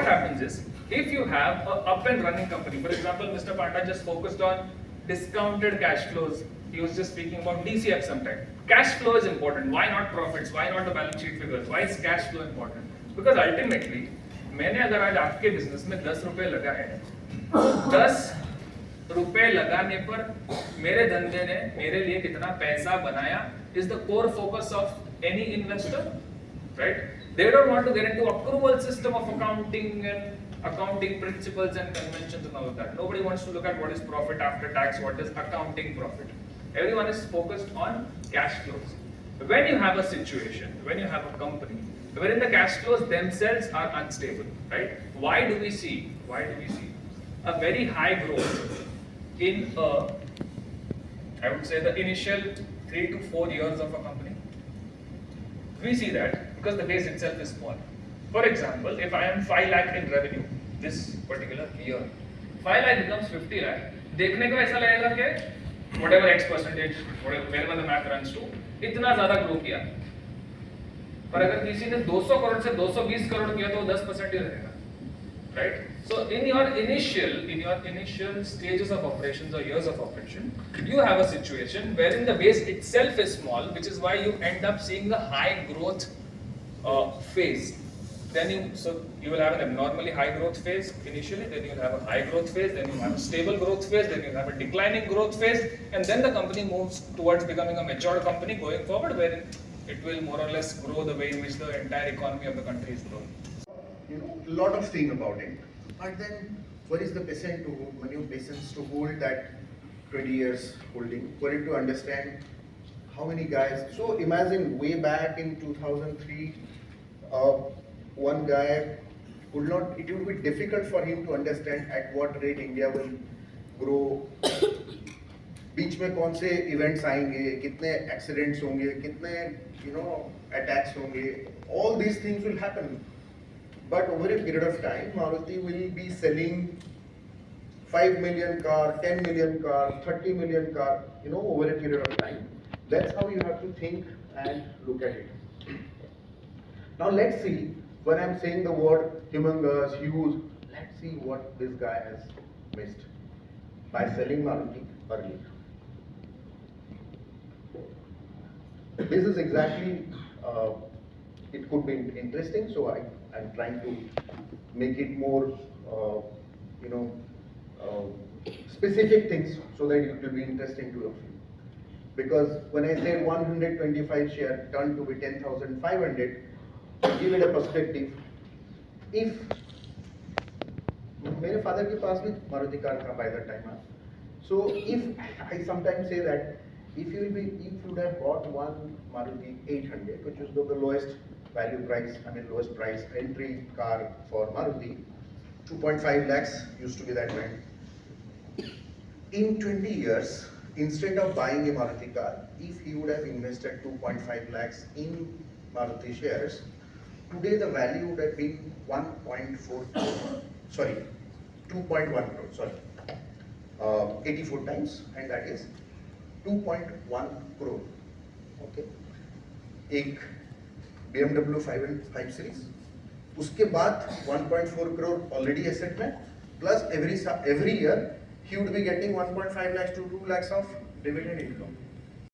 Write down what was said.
happens is, if you have a up and running company, for example, Mr. Panda just focused on discounted cash flows. He was just speaking about DCF sometime. Cash flow is important. Why not profits? Why not the balance sheet figures? Why is cash flow important? Because ultimately, मैंने अगर आज आपके business में 10 रुपए लगाए हैं, 10 रुपए लगाने पर मेरे धंधे ने मेरे लिए कितना पैसा बनाया is the core focus of any investor, right? They don't want to get into approval system of accounting and accounting principles and conventions and all of that. Nobody wants to look at what is profit after tax, what is accounting profit. Everyone is focused on cash flows. When you have a situation, when you have a company, wherein the cash flows themselves are unstable, right? Why do we see a very high growth in I would say the initial 3 to 4 years of a company? We see that because the base itself is small. For example, if I am 5 lakh in revenue this particular year, 5 lakh becomes 50 lakh. देखने को ऐसा लगेगा कि whatever X percentage, wherever the math runs to, इतना ज़्यादा grow किया. पर अगर किसी ने 200 करोड़ से 220 करोड़ किया तो 10% ही रहेगा, right? So in your initial stages of operations or years of operation, you have a situation wherein the base itself is small, which is why you end up seeing a high growth phase. Then you will have an abnormally high growth phase initially, then you will have a high growth phase, then you will have a stable growth phase, then you will have a declining growth phase, and then the company moves towards becoming a mature company going forward, wherein it will more or less grow the way in which the entire economy of the country is growing. A lot of thing about it, but then what is the patience to hold that 20 years holding, for it to understand how many guys. So imagine way back in 2003, one guy would not, it would be difficult for him to understand at what rate India will grow, बीच में कौन से events आएंगे, कितने accidents होंगे, कितने attacks होंगे, all these things will happen. But over a period of time, Maruti will be selling 5 million car, 10 million car, 30 million car, over a period of time. That's how you have to think and look at it. Now let's see, when I'm saying the word humongous, huge, let's see what this guy has missed by selling Maruti earlier. This is exactly, it could be interesting, so I'm trying to make it more, specific things so that it will be interesting to you. Because when I say 125 share turned to be 10,500, to give it a perspective, if मेरे father के पास भी Maruti car था by that time, so if I sometimes say that if you would have bought one Maruti 800, which is the lowest value price, lowest price entry car for Maruti, 2.5 lakhs used to be that brand. In 20 years, instead of buying a Maruti car, if he would have invested 2.5 lakhs in Maruti shares, today the value would have been 2.1 crore, 84 times, and that is 2.1 crore. Okay. एक BMW 5 series, उसके बाद 1.4 crore already asset में, plus every year he would be getting 1.5 lakhs to 2 lakhs of dividend income.